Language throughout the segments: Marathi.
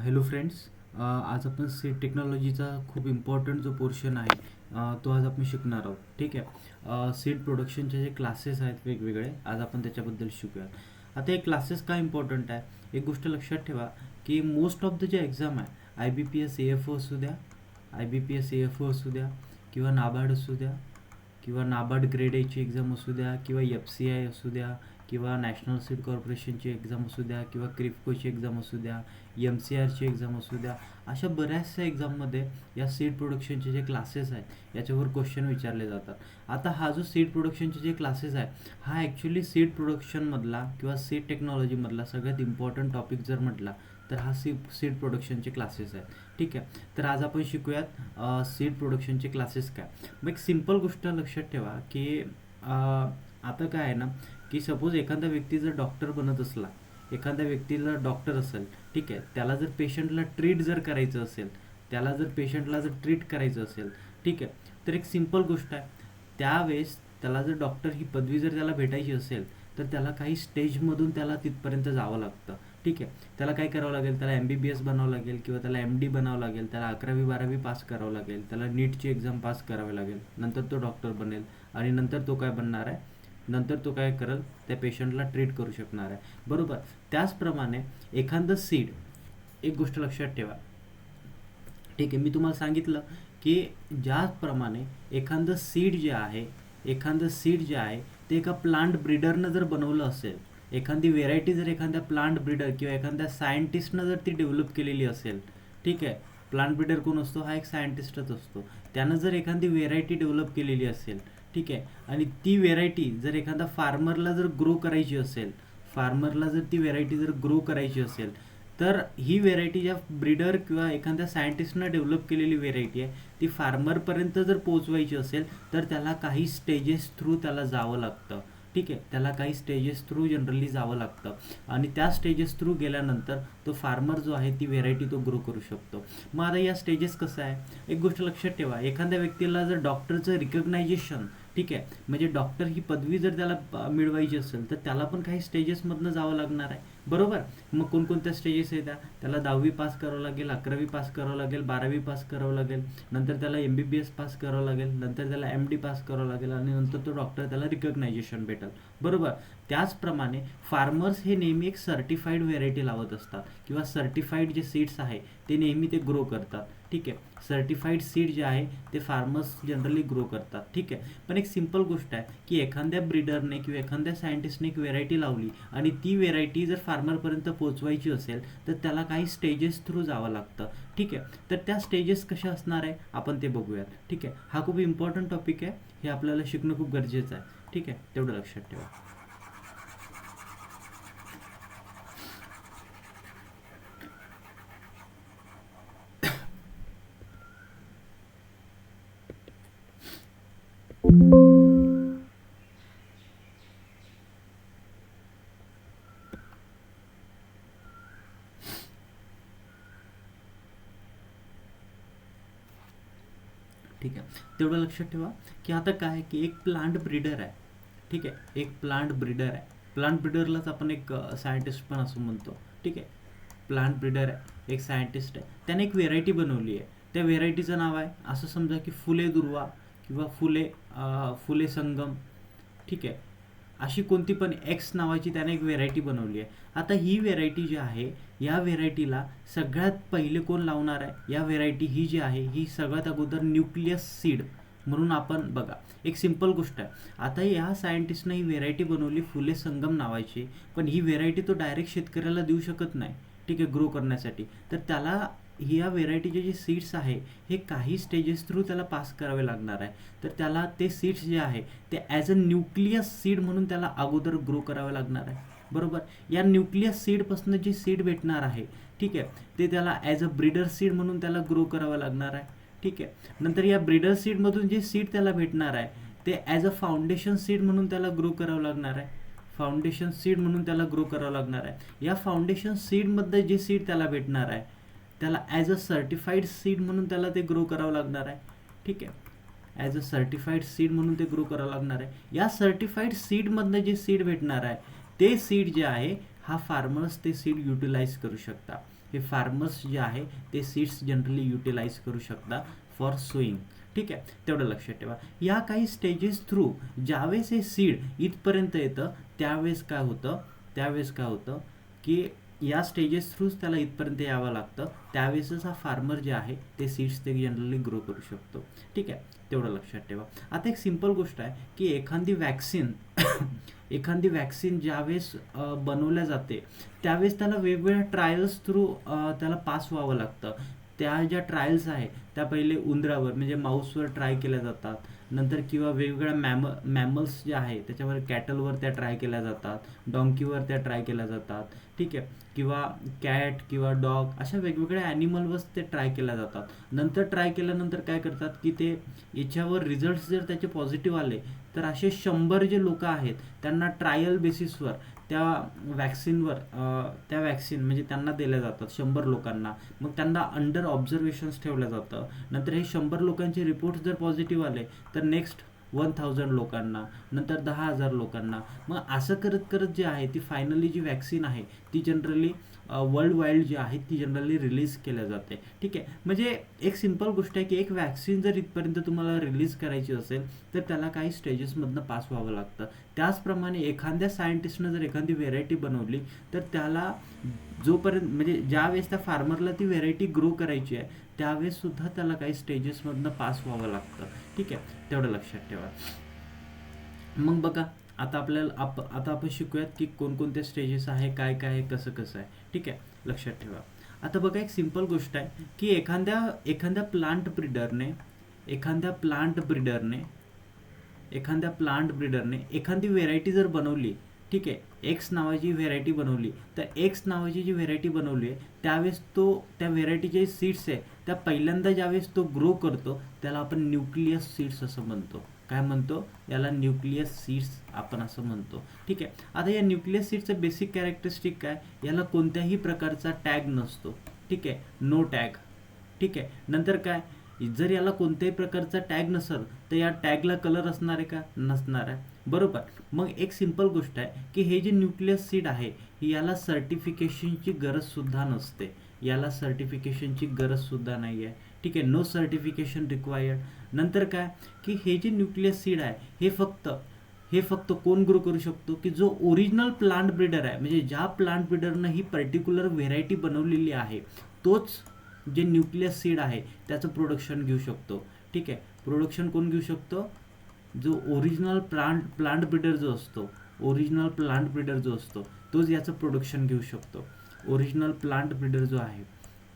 Hello friends. आज आपण सीड टेक्नॉलॉजीचा खूप इम्पॉर्टंट जो पोर्शन आहे तो आज आपण शिकणार आहोत. ठीक आहे. सीड प्रोडक्शनचे जे क्लासेस आहेत वेगवेगळे, आज आपण त्याच्याबद्दल शिकूया. आता हे क्लासेस का इम्पॉर्टंट आहे, एक गोष्ट लक्षात ठेवा की मोस्ट ऑफ द जे एक्झाम आहे, IBPS AFO असू द्या, IBPS AFO असू द्या, किंवा नाबार्ड असू द्या, किंवा नाबार्ड ग्रेड एची एक्झाम असू द्या, किंवा FCI असू द्या, किंवा नॅशनल सीड कॉर्पोरेशनची एक्झाम असू द्या, किंवा क्रिप्कोची एक्झाम असू द्या, MCRची एक्झाम असू द्या, अशा बऱ्याचशा एक्झाममध्ये या सीड प्रोडक्शनचे जे क्लासेस आहेत याच्यावर क्वेश्चन विचारले जातात. आता हा जो सीड प्रोडक्शनचे जे क्लासेस आहे, हा ॲक्च्युली सीड प्रोडक्शनमधला किंवा सीड टेक्नॉलॉजीमधला सगळ्यात इम्पॉर्टंट टॉपिक जर म्हटला तर हा सीड प्रोडक्शनचे क्लासेस आहेत. ठीक आहे. तर आज आपण शिकूयात सीड प्रोडक्शनचे क्लासेस काय. मग एक सिम्पल गोष्ट लक्षात ठेवा की आता काय आहे ना, की सपोज एखादा व्यक्ती जर डॉक्टर बनत असला, एखाद्या व्यक्तीला डॉक्टर असेल, ठीक आहे, त्याला जर पेशंटला ट्रीट जर करायचं असेल, ट्रीट करायचं असेल, ठीक आहे, तर एक सिम्पल गोष्ट आहे, त्यावेळेस त्याला जर डॉक्टर ही पदवी जर त्याला भेटायची असेल तर त्याला काही स्टेजमधून त्याला तिथपर्यंत जावं लागतं. ठीक आहे. त्याला काय करावं लागेल, त्याला MBBS बनावं लागेल, किंवा त्याला MD बनावं लागेल, त्याला 11वी 12वी पास करावं लागेल, त्याला नीटची एक्झाम पास करावी लागेल, नंतर तो डॉक्टर बनेल. आणि नंतर तो काय बनणार आहे, नंतर तो काय करेल, त्या पेशंटला ट्रीट करू शकणार आहे. बरोबर. त्याचप्रमाणे एखादं सीड, एक गोष्ट लक्षात ठेवा, ठीक आहे, मी तुम्हाला सांगितलं की ज्याप्रमाणे एखादं सीड जे आहे ते एका प्लांट ब्रीडरनं जर बनवलं असेल, एखादी व्हेरायटी जर एखाद्या प्लांट ब्रीडर किंवा एखाद्या सायंटिस्टनं जर ती डेव्हलप केलेली असेल, ठीक आहे, प्लांट ब्रीडर कोण असतो, हा एक सायंटिस्टच असतो. त्यानं जर एखादी व्हेरायटी डेव्हलप केलेली असेल, ठीक आहे, आणि ती व्हेरायटी जर एखादा फार्मरला जर ग्रो करायची असेल, ती व्हेरायटी जर ग्रो करायची असेल, तर ही व्हेरायटी ज्या ब्रीडर किंवा एखाद्या सायंटिस्टनं डेव्हलप केलेली व्हेरायटी आहे, ती फार्मरपर्यंत जर पोहोचवायची असेल तर त्याला काही स्टेजेस थ्रू त्याला जावं लागतं. ठीक आहे. त्याला काही स्टेजेस थ्रू जनरली जावं लागतं, आणि त्या स्टेजेस थ्रू गेल्यानंतर तो फार्मर जो आहे ती व्हेरायटी तो ग्रो करू शकतो. मग आता या स्टेजेस कसं आहे, एक गोष्ट लक्षात ठेवा, एखाद्या व्यक्तीला जर डॉक्टरचं रिकग्नायझेशन, ठीक आहे, म्हणजे डॉक्टर ही पदवी जर त्याला मिळवायची असेल तर त्याला पण काही स्टेजेसमधनं जावं लागणार आहे. बरोबर. मग कोणकोणत्या स्टेजेस येतात, त्याला 10वी पास करावं लागेल, 11वी पास करावं लागेल, 12वी पास करावं लागेल, नंतर त्याला MBBS पास करावं लागेल, नंतर त्याला MD पास करावं लागेल, आणि नंतर तो डॉक्टर त्याला रिकग्नायझेशन भेटेल. बरोबर. त्याचप्रमाणे फार्मर्स हे नेहमी एक सर्टिफाईड व्हेरायटी लावत असतात, किंवा सर्टिफाईड जे सीड्स आहे ते नेहमी ते ग्रो करतात. ठीक आहे. सर्टिफाईड सीड जे आहे ते फार्मर्स जनरली ग्रो करतात. ठीक आहे. पण एक सिम्पल गोष्ट आहे की एखाद्या ब्रीडरने किंवा एखाद्या सायंटिस्टने एक व्हेरायटी लावली आणि ती व्हेरायटी जर फार्मरपर्यंत पोहोचवायची असेल तर त्याला काही स्टेजेस थ्रू जावं लागतं. ठीक आहे. तर त्या स्टेजेस कशा असणार आहे आपण ते बघूयात. ठीक आहे. हा खूप इम्पॉर्टंट टॉपिक आहे, हे आपल्याला शिकणं खूप गरजेचं आहे. ठीक आहे. तेवढं लक्षात ठेवा. ठीक आहे. तेवढं लक्षात ठेवा की आता काय आहे की एक प्लांट ब्रीडर आहे. ठीक आहे. एक प्लांट ब्रीडर आहे. प्लांट ब्रीडरलाच आपण एक सायंटिस्ट पण असं म्हणतो. ठीक आहे. प्लांट ब्रीडर आहे, एक सायंटिस्ट आहे, त्याने एक व्हेरायटी बनवली आहे. त्या व्हेरायटीचं नाव आहे, असं समजा की फुले दुर्वा, किंवा फुले संगम. ठीक आहे. अशी कोणती पण एक्स नावाची त्याने एक व्हेरायटी बनवली आहे. आता ही व्हेरायटी जी आहे, या व्हेरायटीला सगळ्यात पहिले कोण लावणार आहे, या व्हेरायटी ही जी आहे ही सगळ्यात अगोदर न्यूक्लियस सीड म्हणून आपण बघा, एक सिम्पल गोष्ट आहे. आता या सायंटिस्टनं ही व्हेरायटी बनवली फुले संगम नावाची, पण ही व्हेरायटी तो डायरेक्ट शेतकऱ्याला देऊ शकत नाही. ठीक आहे. ग्रो करण्यासाठी तर त्याला या व्हेरायटीचे जे सीड्स आहे हे काही स्टेजेस थ्रू त्याला पास करावे लागणार आहे. तर त्याला ते सीड्स जे आहे ते ॲज अ न्यूक्लियस सीड म्हणून त्याला अगोदर ग्रो करावे लागणार आहे. बरोबर. या न्यूक्लियस सीडपासून जे सीड भेटणार आहे, ठीक आहे, ते त्याला ॲज अ ब्रीडर सीड म्हणून त्याला ग्रो करावं लागणार आहे. ठीक आहे. नंतर या ब्रीडर सीडमधून जे सीड त्याला भेटणार आहे ते ॲज अ फाउंडेशन सीड म्हणून त्याला ग्रो करावं लागणार आहे. या फाउंडेशन सीडमध्ये जे सीड त्याला भेटणार आहे त्याला ॲज अ सर्टिफाईड सीड म्हणून त्याला ते ग्रो करावं लागणार आहे. ठीक आहे. ॲज अ सर्टिफाईड सीड म्हणून ते ग्रो करावं लागणार आहे. या सर्टिफाईड सीडमधनं जे सीड भेटणार आहे ते सीड जे आहे हा फार्मर्स ते सीड युटिलाइज करू शकतात. हे फार्मर्स जे आहे ते सीड्स जनरली युटिलाइज करू शकता फॉर सोईंग. ठीक आहे, तेवढं लक्षात ठेवा. या काही स्टेजेस थ्रू ज्यावेळेस हे सीड इथपर्यंत येतं त्यावेळेस काय होतं की या स्टेजेस थ्रूच त्याला इथपर्यंत यावं लागतं. त्यावेळेसच हा फार्मर जे आहे ते सीड्स ते जनरली ग्रो करू शकतो. ठीक आहे, तेवढं लक्षात ठेवा. आता एक सिंपल गोष्ट आहे की एखादी वॅक्सिन ज्यावेळेस बनवल्या जाते त्यावेळेस त्याला वेगवेगळ्या ट्रायल्स थ्रू त्याला पास व्हावं लागतं. त्या ज्या ट्रायल्स आहे त्या पहिले उंदरावर म्हणजे माऊसवर ट्राय केल्या जातात, नंतर किंवा वेगवेगळ्या मॅमल्स जे आहे त्याच्यावर कॅटलवर त्या ट्राय केल्या जातात, डॉंकीवर त्या ट्राय केल्या जातात. ठीक आहे, किंवा कॅट किंवा डॉग अशा वेगवेगळ्या ॲनिमलवर ते ट्राय केल्या जातात. नंतर ट्राय केल्यानंतर काय करतात की ते याच्यावर रिझल्ट्स जर त्याचे पॉझिटिव्ह आले तर असे 100 जे लोक आहेत त्यांना ट्रायल बेसिसवर त्या वॅक्सिन म्हणजे त्यांना दिल्या जातात 100 लोकांना. मग त्यांना अंडर ऑब्झर्वेशन्स ठेवलं जातं. नंतर हे 100 लोकांचे रिपोर्ट्स जर पॉझिटिव्ह आले तर नेक्स्ट 1000 लोकांना, नंतर 10,000 लोकांना. मग असं करत करत जे आहे ती फायनली जी वॅक्सिन आहे ती जनरली वर्ल्ड वाईड जी आहे ती जनरली रिलीज केल्या जाते. ठीक आहे, म्हणजे एक सिंपल गोष्ट आहे की एक वॅक्सिन जर इथपर्यंत तुम्हाला रिलीज करायची असेल तर त्याला काही स्टेजेसमधनं पास व्हावं लागतं. त्याचप्रमाणे एखाद्या सायंटिस्टनं जर एखादी व्हेरायटी बनवली तर त्याला जोपर्यंत म्हणजे ज्यावेळेस त्या फार्मरला ती व्हेरायटी ग्रो करायची आहे त्यावेळेस सुद्धा त्याला काही स्टेजेसमधनं पास व्हावं लागतं. ठीक आहे, तेवढं लक्षात ठेवा. मग बघा, आता आपण शिकूयात की कोणकोणत्या स्टेजेस आहे, काय काय आहे, कसं कसं आहे. ठीक आहे, लक्षात ठेवा. आता बघा, एक सिंपल गोष्ट आहे की एखाद्या प्लांट ब्रीडरने एखादी व्हेरायटी जर बनवली, ठीक आहे, एक्स नावाची व्हेरायटी बनवली, तर एक्स नावाची जी व्हेरायटी बनवली आहे त्यावेळेस त्या व्हेरायटीचे सीड्स आहे त्या पहिल्यांदा ज्यावेळेस तो ग्रो करतो त्याला आपण न्यूक्लियस सीड्स असं म्हणतो. काय म्हणतो? याला न्यूक्लियस सीड्स आपण असं म्हणतो. ठीक आहे, आता या न्यूक्लियस सीड्सचं बेसिक कॅरेक्टरिस्टिक काय? याला कोणत्याही प्रकारचा टॅग नसतो. ठीक आहे, नो टॅग. ठीक आहे, नंतर काय, जर याला कोणत्याही प्रकारचा टॅग नसेल तर या टॅगला कलर असणार आहे का? नसणार आहे. बरोबर. मग एक सिंपल गोष्ट आहे की हे जे न्यूक्लियस सीड आहे याला सर्टिफिकेशनची गरज सुद्धा नसते. नाही आहे. ठीक आहे, नो सर्टिफिकेशन रिक्वायर्ड. नंतर काय की हे जे न्यूक्लियस सीड आहे हे फक्त कोण ग्रो करू शकतो की जो ओरिजिनल प्लांट ब्रीडर आहे, म्हणजे ज्या प्लांट ब्रीडरनं ही पर्टिक्युलर व्हेरायटी बनवलेली आहे तोच जे न्यूक्लियस सीड आहे त्याचं प्रोडक्शन घेऊ शकतो. ठीक आहे, प्रोडक्शन कोण घेऊ शकतो? जो ओरिजिनल प्लांट ब्रीडर जो असतो तोच याचं प्रोडक्शन घेऊ शकतो. ओरिजिनल प्लांट ब्रीडर जो आहे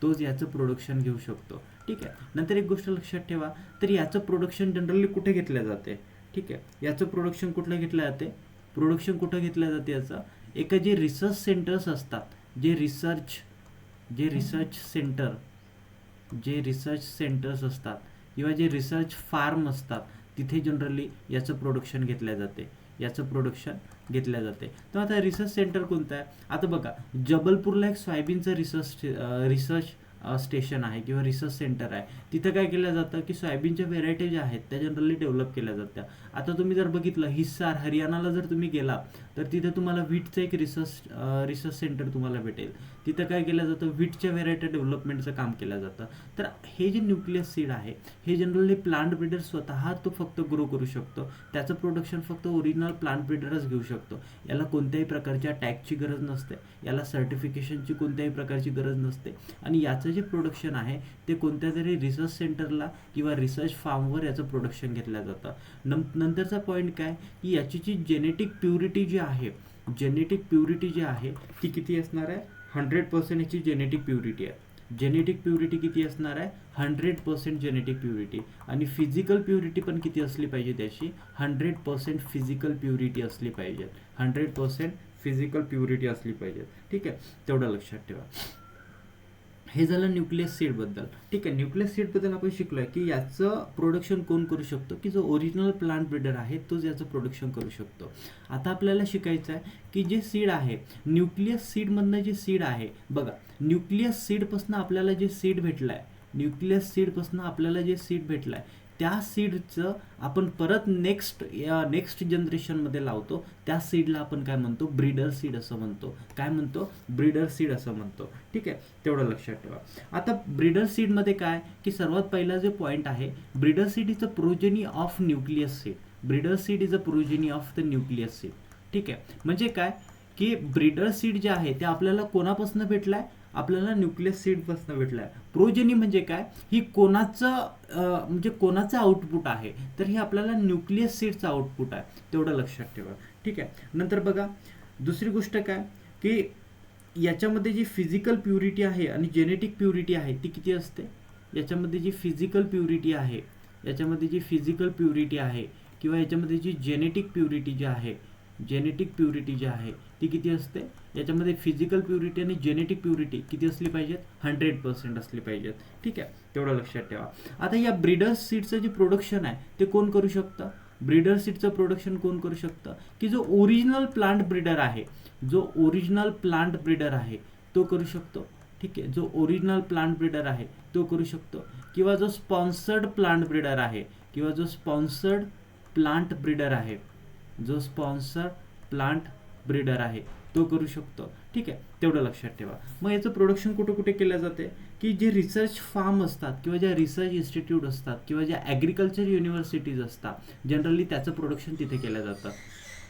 तोच याचं प्रोडक्शन घेऊ शकतो. ठीक आहे, नंतर एक गोष्ट लक्षात ठेवा, तर याचं प्रोडक्शन जनरली कुठे घेतलं जाते? ठीक आहे, याचं प्रोडक्शन कुठलं घेतलं जाते? याचं एका जे रिसर्च सेंटर्स असतात, जे रिसर्च सेंटर्स असतात किंवा जे रिसर्च फार्म असतात तिथे जनरली याचं प्रोडक्शन घेतल्या जाते. तर आता रिसर्च सेंटर कोणतं आहे? आता बघा, जबलपूरला एक सोयाबीनचं रिसर्च स्टेशन आहे किंवा रिसर्च सेंटर आहे. तिथं काय केलं जातं की सोयाबीनच्या व्हेरायटी ज्या आहेत त्या जनरली डेव्हलप केल्या जात्या. आता तुम्ही जर बघितलं हिसार हरियाणाला जर तुम्ही गेला तर तिथे तुम्हाला व्हीटचं एक रिसर्च सेंटर तुम्हाला भेटेल. तिथं काय केलं जातं? व्हीटच्या व्हेरायटी डेव्हलपमेंटचं काम केलं जातं. तर हे जे न्यूक्लियस सीड आहे हे जनरली प्लांट ब्रीडर स्वतः तो फक्त ग्रो करू शकतो. त्याचं प्रोडक्शन फक्त ओरिजिनल प्लांट ब्रीडरच घेऊ शकतो. याला कोणत्याही प्रकारच्या टॅगची गरज नसते, याला सर्टिफिकेशनची कोणत्याही प्रकारची गरज नसते आणि याचं जे प्रोडक्शन आहे ते कोणत्या तरी रिसर्च सेंटरला किंवा रिसर्च फार्मवर याचं प्रोडक्शन घेतलं जातं. नंतरचा पॉईंट काय की याची जी जेनेटिक प्युरिटी जी आहे ती किती असणार आहे? 100% याची जेनेटिक प्युरिटी आहे. जेनेटिक प्युरिटी किती असणार आहे? 100% जेनेटिक प्युरिटी. आणि फिजिकल प्युरिटी पण किती असली पाहिजे त्याची? 100% फिजिकल प्युरिटी असली पाहिजे. 100% फिजिकल प्युरिटी असली पाहिजे. ठीक आहे, तेवढं लक्षात ठेवा. हे झालं न्यूक्लियस सीड बद्दल. ठीक आहे, न्यूक्लियस सीड बद्दल आपण शिकलोय की याचं प्रोडक्शन कोण करू शकतो की जो ओरिजिनल प्लांट ब्रीडर आहे तोच याचं प्रोडक्शन करू शकतो. आता आपल्याला शिकायचं आहे की जे सीड आहे न्यूक्लियस सीडमधनं जे सीड आहे, बघा, न्यूक्लियस सीडपासून आपल्याला जे सीड भेटलाय त्या सीडचं आपण परत नेक्स्ट जनरेशनमध्ये लावतो, त्या सीडला आपण काय म्हणतो, ब्रीडर सीड असं म्हणतो. काय म्हणतो, ब्रीडर सीड असं म्हणतो. ठीक आहे, तेवढं लक्षात ठेवा. आता ब्रीडर सीडमध्ये काय की सर्वात पहिला जो पॉईंट आहे, breeder seed is a progeny of nucleus seed. Breeder seed is a progeny of the nucleus seed. ठीक आहे, म्हणजे काय की ब्रीडर सीड जे आहे ते आपल्याला कोणापासून भेटलाय, आपल्याला न्यूक्लियस सीडपासून भेटलाय. प्रोजेनी म्हणजे काय, ही कोणाचं म्हणजे कोणाचं आउटपुट आहे, तर हे आपल्याला न्यूक्लियस सीडचं आउटपुट आहे. तेवढं लक्षात ठेवा. ठीक आहे, नंतर बघा दुसरी गोष्ट काय की याच्यामध्ये जी फिजिकल प्युरिटी आहे आणि जेनेटिक प्युरिटी आहे ती किती असते. याच्यामध्ये जी फिजिकल प्युरिटी आहे, याच्यामध्ये जी फिजिकल प्युरिटी आहे किंवा याच्यामध्ये जी जेनेटिक प्युरिटी जी आहे, जेनेटिक प्युरिटी जी आहे ती किती असते. याच्यामध्ये फिजिकल प्युरिटी आणि जेनेटिक प्युरिटी किती असली पाहिजेत, 100% असली पाहिजेत. ठीक आहे, तेवढं लक्षात ठेवा. आता या ब्रीडर सीडचं जे प्रोडक्शन आहे ते कोण करू शकतं, ब्रीडर सीडचं प्रोडक्शन कोण करू शकतं, की जो ओरिजिनल प्लांट ब्रीडर आहे, जो ओरिजिनल प्लांट ब्रीडर आहे तो करू शकतो. ठीक आहे, जो ओरिजिनल प्लांट ब्रीडर आहे तो करू शकतो, किंवा जो स्पॉन्सर्ड प्लांट ब्रीडर आहे, किंवा जो स्पॉन्सर्ड प्लांट ब्रीडर आहे, जो स्पॉन्सर प्लांट ब्रीडर आहे तो करू शकतो. ठीक आहे, तेवढं लक्षात ठेवा. मग याचं प्रोडक्शन कुठे कुठे केलं जाते, की जे रिसर्च फार्म असतात किंवा ज्या रिसर्च इन्स्टिट्यूट असतात किंवा ज्या ॲग्रिकल्चर युनिव्हर्सिटीज असतात जनरली त्याचं प्रोडक्शन तिथे केलं जातं.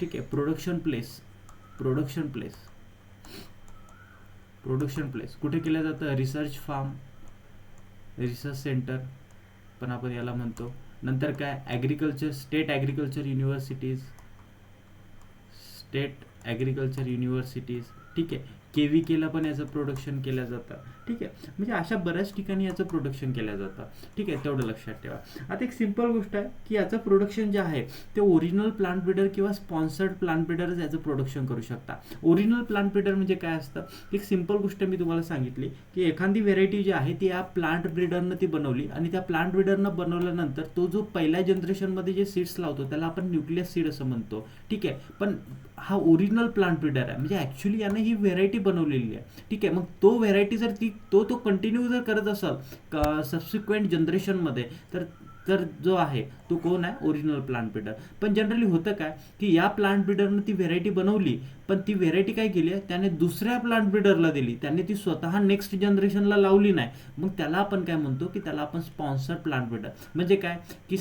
ठीक आहे, प्रोडक्शन प्लेस कुठे केलं जातं, रिसर्च फार्म, रिसर्च सेंटर पण आपण याला म्हणतो. नंतर काय, ॲग्रिकल्चर, स्टेट ॲग्रिकल्चर युनिव्हर्सिटीज. ठीक आहे, KVKला पण याचं प्रोडक्शन केलं जातं. ठीक आहे, म्हणजे अशा बऱ्याच ठिकाणी याचं प्रोडक्शन केलं जातं. ठीक आहे, तेवढं लक्षात ठेवा. आता एक सिंपल गोष्ट आहे की याचं प्रोडक्शन जे आहे ते ओरिजिनल प्लांट ब्रीडर किंवा स्पॉन्सर्ड प्लांट ब्रीडरच याचं प्रोडक्शन करू शकता. ओरिजिनल प्लांट ब्रीडर म्हणजे काय असतं, एक सिंपल गोष्ट मी तुम्हाला सांगितली की एखादी व्हेरायटी जी आहे ती या प्लांट ब्रीडरनं ती बनवली आणि त्या प्लांट ब्रीडरनं बनवल्यानंतर तो जो पहिल्या जनरेशनमध्ये जे सीड्स लावतो त्याला आपण न्यूक्लियस सीड असं म्हणतो. ठीक आहे, पण हा ओरिजिनल प्लांट ब्रीडर आहे, म्हणजे ॲक्च्युली यानं ही व्हेरायटी बनवलेली आहे. ठीक आहे, मग तो व्हेरायटी जर तो कंटिन्यू जर करत असेल सबसिक्वेंट जनरेशनमध्ये तर जो आहे तो कोण आहे, ओरिजिनल प्लांट ब्रीडर. पण जनरली होतं काय की या प्लांट ब्रीडरनं ती व्हेरायटी बनवली, पण ती व्हेरायटी काय केली, त्याने दुसऱ्या प्लांट ब्रीडरला दिली, त्याने ती स्वतः नेक्स्ट जनरेशनला लावली नाही. मग त्याला आपण काय म्हणतो की त्याला आपण स्पॉन्सर्ड प्लांट ब्रीडर. म्हणजे काय की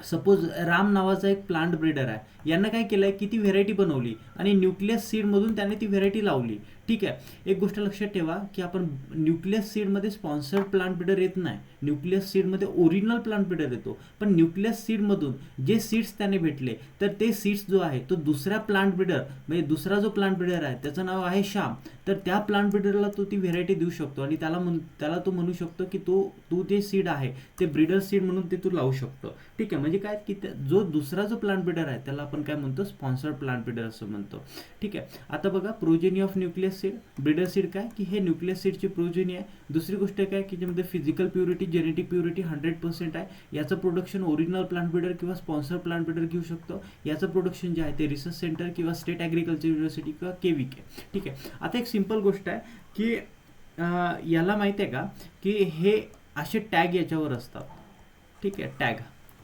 सपोज राम नावाचा एक प्लांट ब्रीडर आहे, यानं काय केलंय की ती व्हेरायटी बनवली आणि न्यूक्लियस सीडमधून त्याने ती व्हेरायटी लावली. ठीक आहे, एक गोष्ट लक्षात ठेवा की आपण न्यूक्लियस सीडमध्ये स्पॉन्सर्ड प्लांट ब्रीडर येत नाही, न्यूक्लियस सीडमध्ये ओरिजिनल प्लांट ब्रीडर येतो. पण न्यूक्लियस सीडमधून जे सीड्स त्याने भेटले तर ते सीड्स जो आहे तो दुसऱ्या प्लांट ब्रीडर, म्हणजे दुसरा जो प्लांट ब्रीडर आहे त्याचं नाव आहे श्याम, तर त्या प्लांट ब्रीडरला तो ती व्हेरायटी देऊ शकतो आणि त्याला तो म्हणू शकतो की तू जे सीड आहे ते ब्रीडर सीड म्हणून ते तू लावू शकतो. ठीक आहे, म्हणजे काय की दुसरा जो प्लांट ब्रीडर आहे त्याला आपण काय म्हणतो, स्पॉन्सर्ड प्लांट ब्रीडर असं म्हणतो. ठीक आहे, आता बघा progeny of nucleus seed, breeder seed काय की हे न्यूक्लियस सीडची प्रोजेनी आहे. दुसरी गोष्ट काय की ज्यामध्ये फिजिकल प्युरिटी, जेनेटिक प्युरिटी 100% आहे. याचं प्रोडक्शन ओरिजिनल प्लांट ब्रीडर किंवा स्पॉन्सर्ड प्लांट ब्रीडर घेऊ शकतो. याचं प्रोडक्शन जे आहे ते रिसर्च सेंटर किंवा स्टेट ॲग्रिकल्चर युनिव्हर्सिटी किंवा KVK. ठीक आहे, आता एक सिंपल गोष्ट आहे की याला माहिती आहे का की हे असे टॅग याच्यावर असतात. ठीक आहे, टॅग.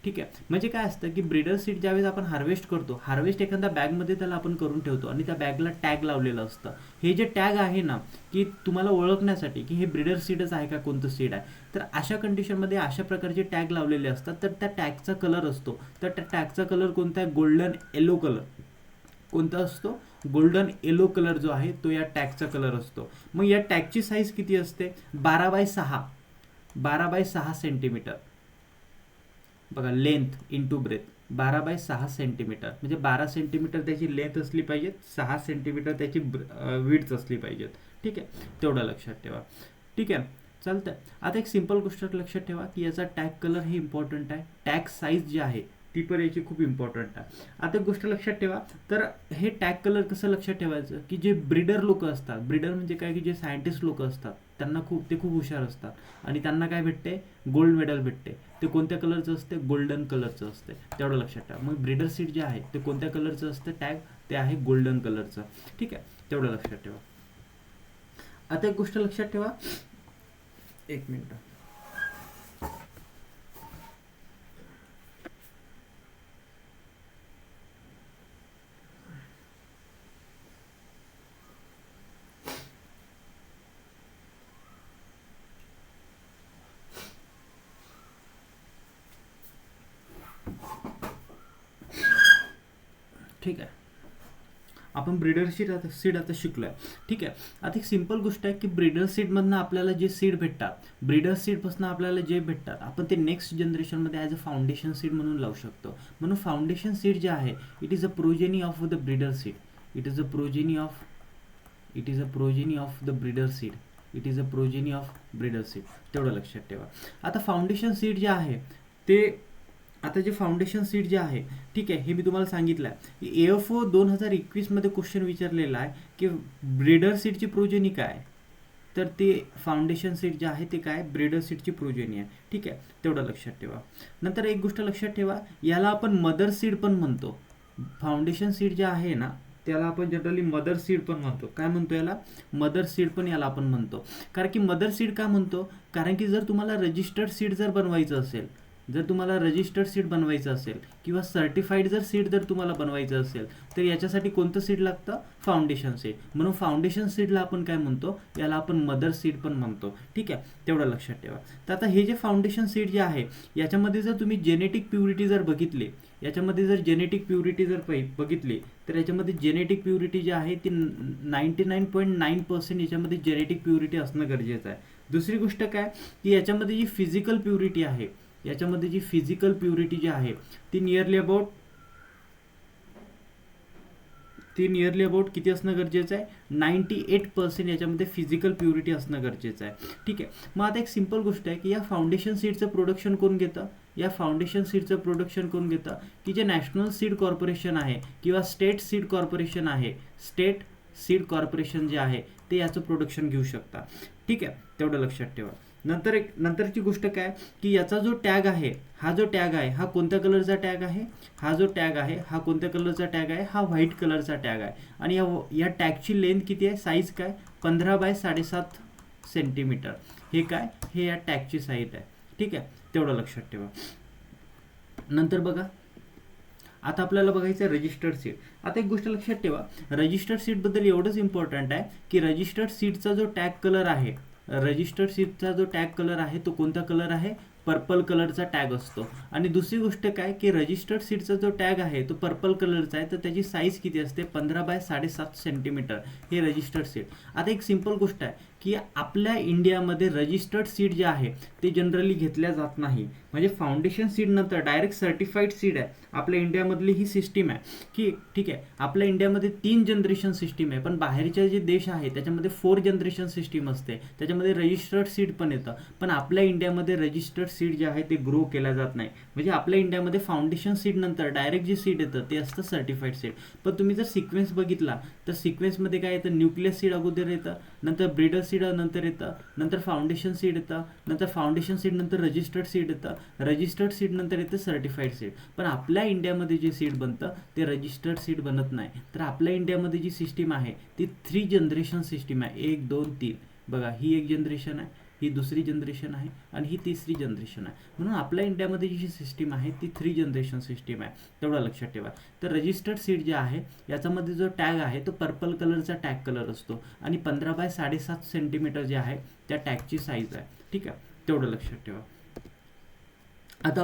ठीक आहे, म्हणजे काय असतं की ब्रीडर सीड ज्यावेळेस आपण हार्वेस्ट एखाद्या बॅगमध्ये त्याला आपण करून ठेवतो आणि त्या बॅगला टॅग लावलेलं असतं. हे जे टॅग आहे ना की तुम्हाला ओळखण्यासाठी की हे ब्रीडर सीडच आहे का कोणतं सीड आहे, तर अशा कंडिशनमध्ये अशा प्रकारचे टॅग लावलेले असतात. तर त्या टॅगचा कलर असतो, तर त्या टॅगचा कलर कोणता आहे, गोल्डन येलो कलर. कोणता असतो, गोल्डन येलो कलर जो आहे तो या टॅगचा कलर असतो. मग या टॅगची साईज किती असते, 12x6 सेंटीमीटर. बघा, length into breadth 12x6 centimetre, म्हणजे 12 सेंटीमीटर त्याची लेंथ असली पाहिजे, 6 सेंटीमीटर त्याची विड्थ असली पाहिजे. ठीक आहे, तेवढं लक्षात ठेवा. ठीक आहे, चालतं. आता एक सिंपल गोष्ट लक्षात ठेवा की याचा टॅग कलर हे इम्पॉर्टंट आहे, टॅग साईज जी आहे ती पण याची खूप इम्पॉर्टंट आहे. आता एक गोष्ट लक्षात ठेवा, तर हे टॅग कलर कसं लक्षात ठेवायचं की जे ब्रीडर लोक असतात, ब्रीडर म्हणजे काय की जे सायंटिस्ट लोक असतात त्यांना ते खूप हुशार असतात आणि त्यांना काय भेटते, गोल्ड मेडल भेटते. ते कोणत्या कलरचं असते, गोल्डन कलरचं असते. तेवढं लक्षात ठेवा. मग ब्रीडर सीड जे आहे ते कोणत्या कलरचं असतं, टॅग ते आहे गोल्डन कलरचं. ठीक आहे, तेवढं लक्षात ठेवा. आता एक गोष्ट लक्षात ठेवा, एक मिनिट. ठीक आहे. आपण ब्रीडर सीड आता शिकलोय. ठीक आहे. आता एक सिंपल गोष्ट आहे की ब्रीडर सीडमधनं आपल्याला जे सीड भेटतात, ब्रीडर सीडपासून आपल्याला जे भेटतात, आपण ते नेक्स्ट जनरेशनमध्ये ॲज अ फाउंडेशन सीड म्हणून लावू शकतो. म्हणून फाउंडेशन सीड जे आहे, it is a progeny of the breeder seed. It is a progeny of the breeder seed. It is a progeny of breeder seed. तेवढं लक्षात ठेवा. आता फाउंडेशन सीड जे आहे ते, आता जे फाउंडेशन सीड जे आहे, ठीक आहे, हे मी तुम्हाला सांगितलं आहे की AFO 2021 क्वेश्चन विचारलेला आहे की ब्रीडर सीडची प्रोजेनी काय, तर ते फाउंडेशन सीड जे आहे ते काय, ब्रीडर सीडची प्रोजेनी आहे. ठीक आहे, तेवढं लक्षात ठेवा. नंतर एक गोष्ट लक्षात ठेवा, याला आपण मदर सीड पण म्हणतो. फाउंडेशन सीड जे आहे ना, त्याला आपण जनरली मदर सीड पण म्हणतो. काय म्हणतो याला, मदर सीड पण याला आपण म्हणतो. कारण की मदर सीड का म्हणतो, कारण की जर तुम्हाला रजिस्टर्ड सीड जर बनवायचं असेल, किंवा सर्टिफाईड जर सीड जर तुम्हाला बनवायचं असेल, तर याच्यासाठी कोणतं सीड लागतं, फाउंडेशन सीड. म्हणून फाउंडेशन सीडला आपण काय म्हणतो, याला आपण मदर सीड पण म्हणतो. ठीक आहे, तेवढं लक्षात ठेवा. तर आता हे जे फाउंडेशन सीड जे आहे, याच्यामध्ये जर तुम्ही जेनेटिक प्युरिटी जर बघितली, तर याच्यामध्ये जेनेटिक प्युरिटी जी आहे ती 99.9% याच्यामध्ये जेनेटिक प्युरिटी असणं गरजेचं आहे. दुसरी गोष्ट काय की याच्यामध्ये जी फिजिकल प्युरिटी आहे, जी आहे ती नियरली अबाउट किती असणं गरजेचं आहे, 98% याच्यामध्ये फिजिकल प्युरिटी असणं गरजेचं आहे. ठीक आहे. मग आता एक सिंपल गोष्ट आहे की या फाउंडेशन सीडचं प्रोडक्शन कोण घेतं, की जे नॅशनल सीड कॉर्पोरेशन आहे किंवा स्टेट सीड कॉर्पोरेशन जे आहे ते याचं प्रोडक्शन घेऊ शकता. ठीक आहे, तेवढं लक्षात ठेवा. नंतरची गोष्ट काय की याचा जो टॅग आहे, हा कोणत्या कलरचा टॅग आहे, हा कोणत्या कलरचा टॅग आहे, हा व्हाईट कलरचा टॅग आहे. आणि या टॅगची लेंथ किती आहे, साईज काय, 15x7.5 सेंटीमीटर. हे या टॅगची साईज आहे. ठीक आहे, तेवढं लक्षात ठेवा. नंतर बघा, आता आपल्याला बघायचं आहे रजिस्टर्ड सीड. आता एक गोष्ट लक्षात ठेवा, रजिस्टर्ड सीडबद्दल एवढंच इम्पॉर्टंट आहे की रजिस्टर्ड सीडचा जो टॅग कलर आहे, तो कोणता कलर आहे, पर्पल कलरचा टॅग असतो. आणि दुसरी गोष्ट काय की रजिस्टर्ड सीडचा जो टॅग आहे तो पर्पल कलरचा आहे, तर त्याची साईज किती असते, 15x7.5 सेंटीमीटर. हे रजिस्टर्ड सीड. आता एक सिंपल गोष्ट आहे की आपल्या इंडियामध्ये रजिस्टर्ड सीड जे आहे ते जनरली घेतल्या जात नाही. म्हणजे फाउंडेशन सीड नंतर डायरेक्ट सर्टिफाईड सीड आहे. आपल्या इंडियामधली ही सिस्टीम आहे की, ठीक आहे, आपल्या इंडियामध्ये 3 जनरेशन सिस्टीम आहे, पण बाहेरचे जे देश आहे त्याच्यामध्ये 4 जनरेशन सिस्टीम असते, त्याच्यामध्ये रजिस्टर्ड सीड पण येतं. पण आपल्या इंडियामध्ये रजिस्टर्ड सीड जे आहे ते ग्रो केल्या जात नाही. म्हणजे आपल्या इंडियामध्ये फाउंडेशन सीड नंतर डायरेक्ट जे सीड येतं ते असतं सर्टिफाईड सीड. पण तुम्ही जर सिक्वेन्स बघितला तर सिक्वेन्समध्ये काय येतं, न्यूक्लियस सीड अगोदर येतं, नंतर ब्रीडर सीड नंतर येतं, नंतर फाउंडेशन सीड येतं, नंतर फाउंडेशन सीड नंतर रजिस्टर्ड सीड येतं, रजिस्टर्ड सीड नंतर येतं सर्टिफाईड सीड. पण आपल्या इंडियामध्ये जे सीड बनतं ते रजिस्टर्ड सीड बनत नाही. तर आपल्या इंडियामध्ये जी सिस्टीम आहे ती 3 जनरेशन सिस्टीम आहे, 1, 2, 3. बघा, ही एक जनरेशन आहे, ही दुसरी जनरेशन आहे आणि ही तिसरी जनरेशन आहे. म्हणून आपल्या इंडियामध्ये जी सिस्टीम आहे ती 3 जनरेशन सिस्टीम आहे. तेवढं लक्षात ठेवा. तर रजिस्टर्ड सीड जे आहे याच्यामध्ये जो टॅग आहे तो पर्पल कलरचा टॅग कलर असतो आणि 15x7.5 सेंटीमीटर जे आहे त्या टॅगची साईज आहे. ठीक आहे, तेवढं लक्षात ठेवा. आता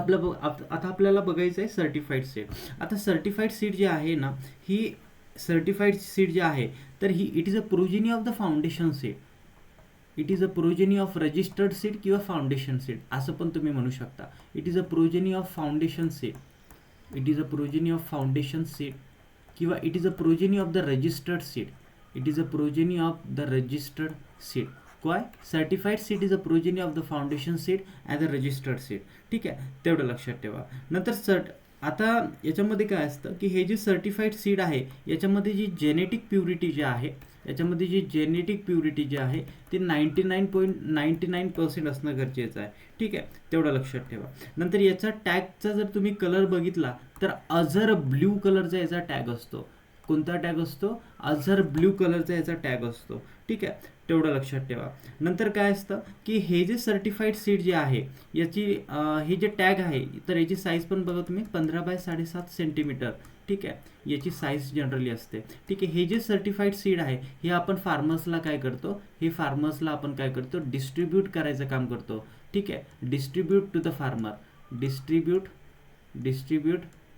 आपल्याला बघायचं आहे सर्टिफाईड सीड. आता सर्टिफाईड सीड जे आहे ना, ही सर्टिफाईड सीड जे आहे तर ही it is a progeny of the foundation seed. It is a progeny of registered seed किंवा फाउंडेशन सीड असं पण तुम्ही म्हणू शकता. It is a progeny of foundation seed, किंवा it is a progeny of the registered seed. काय, certified seed is a progeny of the foundation seed as a registered seed. ठीक आहे, तेवढं लक्षात ठेवा. नंतर आता याच्यामध्ये काय असतं की हे जे सर्टिफाईड सीड आहे याच्यामध्ये जी जेनेटिक प्युरिटी जी आहे ते 99.99% असणं गरजेचं आहे. ठीक आहे, तेवढं लक्षात ठेवा. नंतर याचा टॅगचा जर तुम्ही कलर बघितला तर अझर ब्ल्यू कलरचा याचा टॅग असतो. कोणता टॅग असतो, अझर ब्ल्यू कलरचा याचा टॅग असतो. ठीक आहे, तेवढं लक्षात ठेवा. नंतर काय असतं की हे जे सर्टिफाईड सीड जे आहे याची हे जे टॅग आहे तर याची साईज पण बघा तुम्ही, 15x7.5 सेंटीमीटर. ठीक आहे, याची साईज जनरली असते. ठीक आहे, हे जे सर्टिफाईड सीड आहे हे आपण फार्मर्सला काय करतो, डिस्ट्रीब्यूट करायचं काम करतो. ठीक आहे, distribute to the farmer, distribute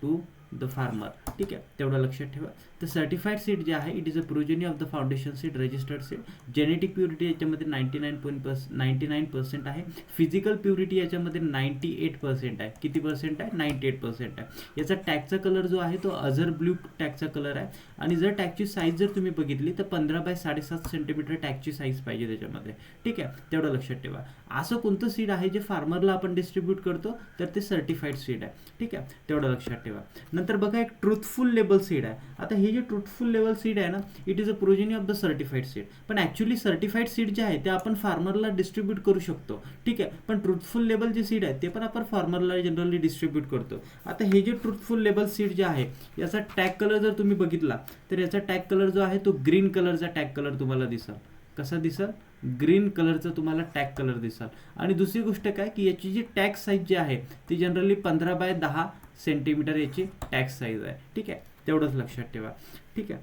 to the farmer. ठीक आहे, तेवढं लक्षात ठेवा. तर सर्टिफाईड सीड जे आहे it is a progeny of the foundation seed, registered seed. Genetic purity याच्यामध्ये 99% आहे. फिजिकल प्युरिटी याच्यामध्ये 98% आहे. किती पर्सेंट आहे? 98% आहे. याचा टॅगचा कलर जो आहे तो अझर ब्ल्यू टॅगचा कलर आहे. आणि जर टॅगची साईज जर तुम्ही बघितली तर 15 बाय 7.5 सेंटीमीटर टॅगची साईज पाहिजे त्याच्यामध्ये. ठीक आहे, तेवढं लक्षात ठेवा. असं कोणतं सीड आहे जे फार्मरला आपण डिस्ट्रीब्यूट करतो, तर ते सर्टिफाईड सीड आहे. ठीक आहे, तेवढं लक्षात ठेवा. नंतर बघा एक ट्रुथफुल लेबल सीड आहे. आता हे जे ट्रुथफुल लेबल सीड आहे ना, it is a progeny of the certified seed. पण ॲक्च्युली सर्टिफाईड सीड जे आहे ते आपण फार्मरला डिस्ट्रीब्यूट करू शकतो. ठीक आहे, पण ट्रुथफुल लेबल जे सीड आहे ते पण आपण फार्मरला जनरली डिस्ट्रीब्यूट करतो. आता हे जे ट्रुथफुल लेबल सीड जे आहे याचा टॅग कलर जर तुम्ही बघितला तर याचा टॅग कलर जो आहे तो ग्रीन कलरचा टॅग कलर तुम्हाला दिसेल. कसा दिसेल? ग्रीन कलरचा तुम्हाला टॅग कलर दिसेल. आणि दुसरी गोष्ट काय की याची जी टॅग साईज जी आहे ती जनरली 15 बाय 10 सेंटीमीटर याची टॅग साईज आहे. ठीक आहे, तेवढंच लक्षात ठेवा. ठीक आहे,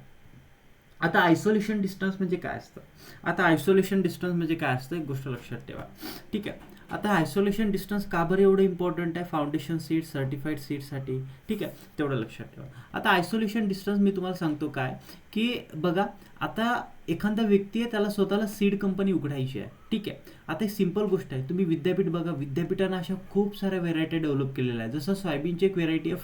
आता आयसोलेशन डिस्टन्स म्हणजे काय असतं? आता आयसोलेशन डिस्टन्स म्हणजे काय असतं एक गोष्ट लक्षात ठेवा. ठीक आहे, आता आयसोलेशन डिस्टन्स का बरं एवढं इम्पॉर्टंट आहे फाउंडेशन सीड, सर्टिफाईड सीडसाठी? ठीक आहे, तेवढं लक्षात ठेवा. आता आयसोलेशन डिस्टन्स मी तुम्हाला सांगतो काय की बघा, आता एखादा व्यक्ती आहे त्याला स्वतःला सीड कंपनी उघडायची आहे. ठीक आहे, आता एक सिंपल गोष्ट आहे. तुम्ही विद्यापीठ बघा, विद्यापीठानं अशा खूप साऱ्या व्हेरायटी डेव्हलप केलेल्या आहेत. जसं सोयाबीनची एक व्हेरायटी आहे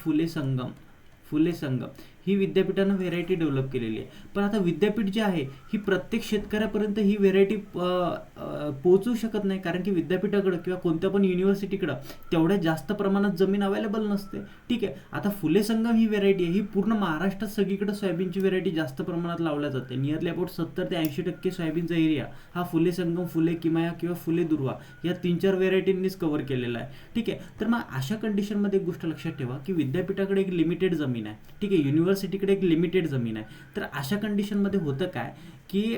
फुले संगम ही विद्यापीठानं व्हेरायटी डेव्हलप केलेली आहे. पण आता विद्यापीठ जे आहे ही प्रत्येक शेतकऱ्यापर्यंत ही व्हेरायटी पोहोचू शकत नाही, कारण की विद्यापीठाकडं किंवा कोणत्या पण युनिव्हर्सिटीकडं तेवढ्या जास्त प्रमाणात जमीन अवेलेबल नसते. ठीक आहे, आता फुले संगम ही व्हेरायटी आहे ही पूर्ण महाराष्ट्रात सगळीकडे सोयाबीनची व्हेरायटी जास्त प्रमाणात लावल्या जाते. नियरली अबाउट 70 ते 80% सोयाबीनचा एरिया हा फुले संगम, फुले किमाया किंवा फुले दुर्वा या 3-4 व्हेरायटींनीच कव्हर केलेला आहे. ठीक आहे, तर मग अशा कंडिशनमध्ये एक गोष्ट लक्षात ठेवा की विद्यापीठाकडे एक लिमिटेड जमीन आहे. ठीक आहे, युनिव्हर्सिटीकडे एक लिमिटेड जमीन आहे. तर अशा कंडिशनमध्ये होतं काय की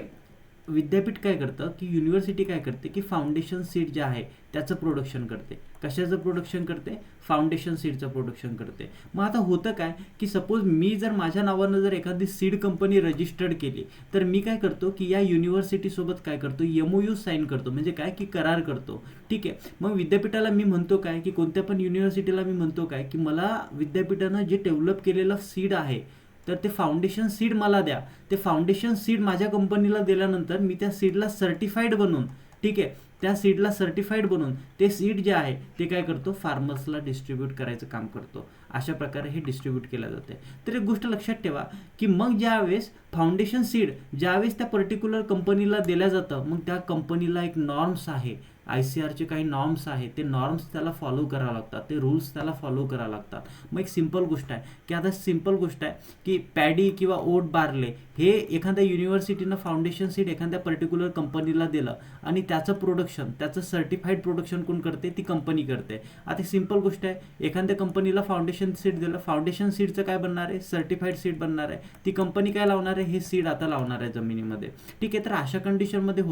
विद्यापीठ काय करतं की युनिव्हर्सिटी काय करते की फाउंडेशन सीड जे आहे त्याचं प्रोडक्शन करते. कशाचं प्रोडक्शन करते? फाउंडेशन सीडचं प्रोडक्शन करते. मग आता होतं काय की सपोज मी जर माझ्या नावानं जर एखादी सीड कंपनी रजिस्टर्ड केली तर मी काय करतो की या युनिव्हर्सिटीसोबत काय करतो, MOU साईन करतो. म्हणजे काय की करार करतो. ठीक आहे, मग विद्यापीठाला मी म्हणतो काय की कोणत्या पण युनिव्हर्सिटीला मी म्हणतो काय की मला विद्यापीठानं जे डेव्हलप केलेलं सीड आहे तर ते फाउंडेशन सीड मला द्या. ते फाउंडेशन सीड माझ्या कंपनीला दिल्यानंतर मी त्या सीडला सर्टिफाईड बनवून, ठीक आहे, त्या सीडला सर्टिफाईड बनवून ते सीड जे आहे ते काय करतो, फार्मर्सला डिस्ट्रीब्यूट करायचं काम करतो. अशा प्रकारे हे डिस्ट्रीब्यूट केलं जाते. तर एक गोष्ट लक्षात ठेवा की मग ज्यावेळेस फाउंडेशन सीड ज्यावेळेस त्या पर्टिक्युलर कंपनीला दिल्या जातं, मग त्या कंपनीला एक नॉर्म्स आहे, ICARचे काही नॉर्म्स आहेत, ते नॉर्म्स त्याला फॉलो करावं लागतात, ते रूल्स त्याला फॉलो करावं लागतात. मग एक सिंपल गोष्ट आहे की आता सिंपल गोष्ट आहे की पॅडी किंवा ओट बार्ले हे एखाद्या युनिव्हर्सिटीनं फाउंडेशन सीड एखाद्या पर्टिक्युलर कंपनीला दिलं आणि त्याचं प्रोडक्शन, त्याचं सर्टिफाईड प्रोडक्शन कोण करते? ती कंपनी करते. आता सिंपल गोष्ट आहे, एखाद्या कंपनीला फाउंडेशन सीड दिलं, फाउंडेशन सीडचं काय बनणार आहे? सर्टिफाईड सीड बनणार आहे. ती कंपनी काय लावणार आहे? हे सीड आता लावणार आहे जमिनीमध्ये. ठीक आहे, तर अशा कंडिशनमध्ये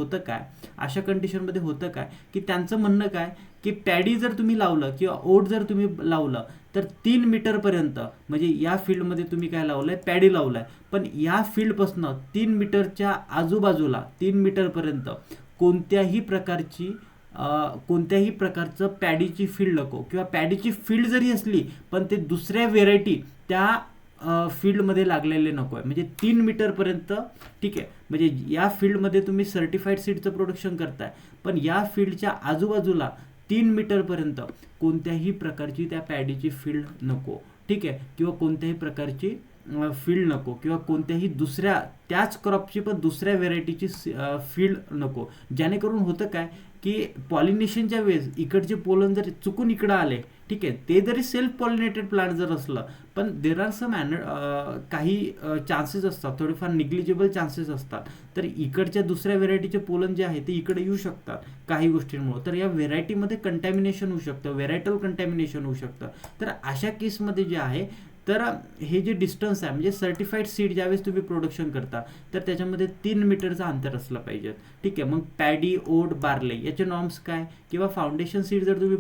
होतं काय की त्यांचं म्हणणं काय की पॅडी जर तुम्ही लावलं किंवा ओट जर तुम्ही लावलं तर 3 मीटरपर्यंत, म्हणजे या फील्डमध्ये तुम्ही काय लावलंय? पॅडी लावलाय, पण या फील्डपासून 3 मीटरच्या आजूबाजूला 3 मीटरपर्यंत कोणत्याही प्रकारचं पॅडीची फील्ड नको, किंवा पॅडीची फील्ड जरी असली पण ते दुसऱ्या व्हेरायटी त्या फील्डमध्ये लागलेले नको आहे. म्हणजे 3 मीटरपर्यंत. ठीक आहे, म्हणजे या फील्डमध्ये तुम्ही सर्टिफाईड सीडचं प्रोडक्शन करताय, पण या फील्डच्या आजूबाजूला 3 मीटरपर्यंत कोणत्याही प्रकारची त्या पॅडीची फील्ड नको. ठीक आहे, किंवा कोणत्याही प्रकारची फील्ड नको, किंवा कोणत्याही दुसऱ्या त्याच क्रॉपची पण दुसऱ्या व्हेरायटीची फील्ड नको. जेणेकरून होतं काय की पॉलिनेशनच्या वेळेस इकडचे पोलन जर चुकून इकडं आले, ठीक आहे, ते जरी सेल्फ पॉलिनेटेड प्लांट जर असलं, पण देर आर सम काही चान्सेस असतात, थोडेफार निग्लिजिबल चान्सेस असतात, तर इकडच्या दुसऱ्या व्हेरायटीचे पोलन जे आहे ते इकडे येऊ शकतात काही गोष्टींमुळे. तर या व्हेरायटीमध्ये कंटॅमिनेशन होऊ शकतं, व्हेरायटल कंटॅमिनेशन होऊ शकतं. तर अशा केसमध्ये जे आहे तर हे जे डिस्टन्स आहे, म्हणजे सर्टिफाईड सीड ज्यावेळेस तुम्ही प्रोडक्शन करता तर त्याच्यामध्ये 3 मीटरचं अंतर असलं पाहिजे. ठीक आहे, मग पॅडी, ओट, बार्ले याचे नॉर्म्स काय, किंवा फाउंडेशन सीड जर तुम्ही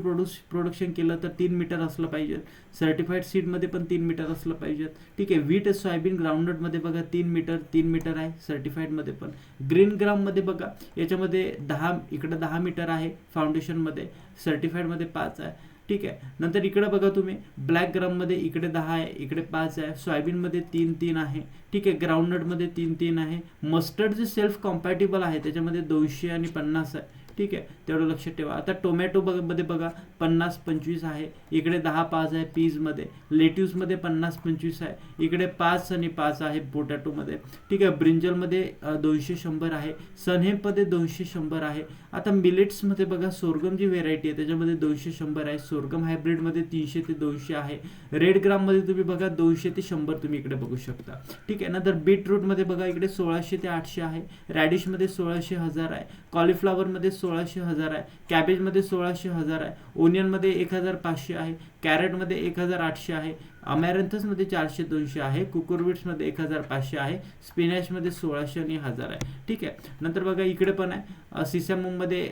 प्रोडक्शन केलं तर 3 मीटर असलं पाहिजे. सर्टिफाईड सीडमध्ये पण 3 मीटर असलं पाहिजे. ठीक आहे, व्हीट, सोयाबीन, ग्राउंडनटमध्ये बघा 3 मीटर आहे सर्टिफाईडमध्ये पण. ग्रीन ग्राममध्ये बघा याच्यामध्ये 10 मीटर आहे फाउंडेशनमध्ये, सर्टिफाईडमध्ये 5 आहे. ठीक आहे. नंतर इकडे बघा तुम्ही ब्लॅक ग्राममध्ये इकडे 10 आहे, इकडे 5 आहे, सोयाबीनमध्ये 3 आहे, ठीक आहे, ग्राउंडनटमध्ये 3 आहे, मस्टर्ड जे सेल्फ कॉम्पॅटिबल आहे त्याच्यामध्ये 200 आणि 50 आहे, ठीक आहे, तेवढं लक्षात ठेवा. आता टोमॅटो मध्ये बघा 50-25 आहे, इकडे 10-5 आहे पीजमध्ये, लेट्यूसमध्ये 50-25 आहे, इकडे 5 आणि 5 आहे पोटॅटोमध्ये, ठीक आहे, ब्रिंजलमध्ये 200-100 आहे, सनहेपमध्ये 200-100 आहे. आता मिलेट्समध्ये बघा सोरगम जी व्हेरायटी आहे त्याच्यामध्ये 200-100 आहे, सोरगम हायब्रिडमध्ये 300 ते 200 आहे, रेड ग्राममध्ये तुम्ही बघा 200 ते 100 तुम्ही इकडे बघू शकता, ठीक आहे. नंतर बीटरूटमध्ये बघा इकडे 1600 ते 800 आहे, रॅडिशमध्ये 1600-1000 आहे, कॉलीफ्लॉवरमध्ये 1600-1000 आहे, कॅबेजमध्ये 1600-1000 आहे, ओनियनमध्ये 1500 आहे, कॅरेटमध्ये 1800 आहे, अमॅरंथसमध्ये 400-200 आहे, कुकुरबिट्समध्ये 1500 आहे, स्पिनॅचमध्ये 1600 आणि 1000 आहे, ठीक आहे. नंतर बघा इकडे पण आहे सिसॅममध्ये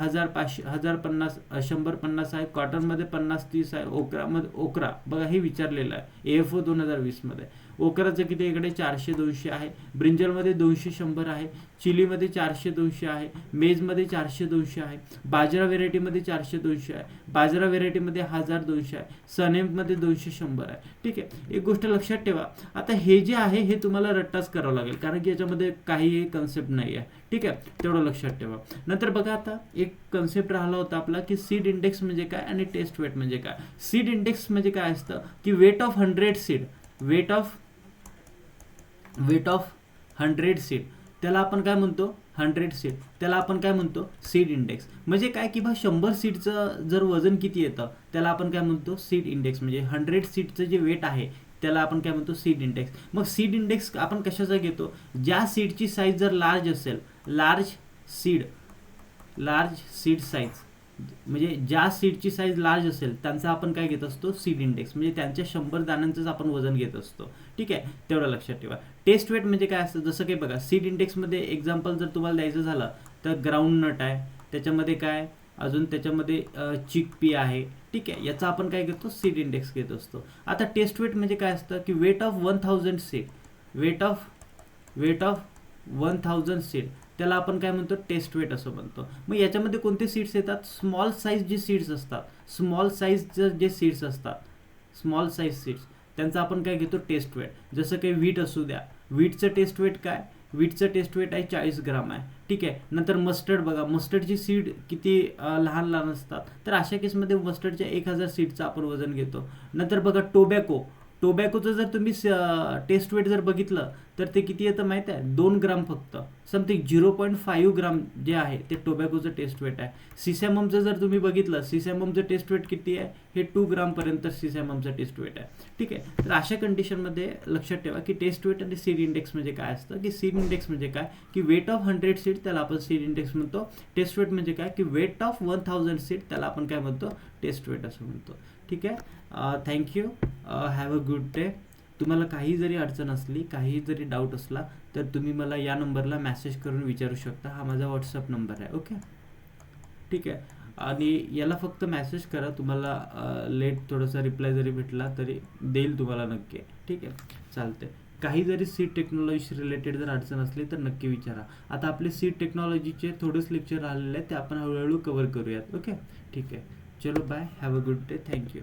1500 1050 150 आहे, कॉटनमध्ये 50-30 आहे, ओकरा बघा हे विचारलेलं आहे AFO 2020 मध्ये, ओकराचं किती इकडे 400-200 आहे, ब्रिंजलमध्ये 200-100 आहे, चिलीमध्ये 400-200 आहे, मेजमध्ये 400-200 आहे, बाजरा व्हेरायटीमध्ये 400-200 आहे, बाजरा व्हेरायटीमध्ये 1200 आहे, सनेममध्ये 200-100 आहे, ठीक आहे. एक गोष्ट लक्षात ठेवा, आता हे जे आहे हे तुम्हाला रट्टाच करावं लागेल कारण की याच्यामध्ये काही कन्सेप्ट नाही आहे, ठीक आहे, तेवढं लक्षात ठेवा. नंतर बघा आता एक कन्सेप्ट राहिला होता आपला की सीड इंडेक्स म्हणजे काय आणि टेस्ट वेट म्हणजे काय. सीड इंडेक्स म्हणजे काय असतं की weight of 100 seed, weight of 100 seed त्याला आपण काय म्हणतो 100 सीड, त्याला आपण काय म्हणतो सीड इंडेक्स. म्हणजे काय की बा 100 सीडचं जर वजन किती येतं त्याला आपण काय म्हणतो सीड इंडेक्स. म्हणजे 100 सीडचं जे वेट आहे त्याला आपण काय म्हणतो सीड इंडेक्स. मग सीड इंडेक्स आपण कशाचा घेतो, ज्या सीडची साईज जर लार्ज असेल, लार्ज सीड साईज म्हणजे ज्या सीडची साईज लार्ज असेल त्यांचा आपण काय घेत असतो सीड इंडेक्स, म्हणजे त्यांच्या 100 दाण्यांचंच आपण वजन घेत असतो, ठीक आहे, तेवढं लक्षात ठेवा. टेस्ट वेट म्हणजे काय असतं, जसं काही बघा सीड इंडेक्समध्ये एक्झाम्पल जर तुम्हाला द्यायचं झालं तर ग्राउंड नट आहे, त्याच्यामध्ये काय अजून त्याच्यामध्ये चिकपी आहे, ठीक आहे, याचा आपण काय घेतो सीड इंडेक्स घेत असतो. आता टेस्ट वेट म्हणजे काय असतं की weight of 1000 seed, weight of 1000 seed त्याला आपण काय म्हणतो टेस्ट वेट असं म्हणतो. मग याच्यामध्ये कोणते सीड्स येतात, स्मॉल साईज जे सीड्स असतात, स्मॉल साईज जे सीड्स असतात, स्मॉल साईज सीड्स त्यांचा आपण काय घेतो टेस्ट वेट. जसं काही व्हीट असू द्या, व्हीटचं टेस्ट वेट काय, व्हीटचं टेस्ट वेट आहे 40 ग्राम आहे, ठीक आहे. नंतर मस्टर्ड बघा, मस्टर्डची सीड किती लहान लहान असतात, तर अशा केसमध्ये मस्टर्डच्या 1000 सीडचं आपण वजन घेतो. नंतर बघा टोबॅकोचं जर तुम्ही टेस्ट वेट जर बघितलं तर ते किती येतं माहीत आहे 2 ग्राम फक्त, समथिंग 0.5 ग्राम जे आहे ते टोबॅकोचं टेस्ट वेट आहे. सिसॅममचं जर तुम्ही बघितलं, सिसॅममचं टेस्ट वेट किती आहे, हे 2 ग्रामपर्यंत सिसॅममचं टेस्ट वेट आहे, ठीक आहे. तर अशा कंडिशनमध्ये लक्षात ठेवा की टेस्ट वेट आणि सीड इंडेक्स म्हणजे काय असतं, की सीड इंडेक्स म्हणजे काय की वेट ऑफ 100 सीड त्याला आपण सीड इंडेक्स म्हणतो. टेस्ट वेट म्हणजे काय की वेट ऑफ 1000 सीड त्याला आपण काय म्हणतो टेस्ट वेट असं म्हणतो, ठीक आहे. Thank you, have a good day. तुम्हाला काही जरी अडचण असली, काही जरी डाऊट असला तर तुम्ही मला या नंबरला मेसेज करून विचारू शकता. हा माझा व्हॉट्सअप नंबर आहे, ओके, ठीक आहे. आणि याला फक्त मेसेज करा, तुम्हाला लेट थोडासा रिप्लाय जरी भेटला तरी देईल तुम्हाला नक्की, ठीक आहे, चालते. काही जरी सीड टेक्नॉलॉजी रिलेटेड जर अडचण असली तर नक्की विचारा. आता आपले सीड टेक्नॉलॉजीचे थोडेच लेक्चर आलेले आहेत, ते आपण हळूहळू कव्हर करूयात, ओके, ठीक आहे. चलो bye, have a good day, thank you.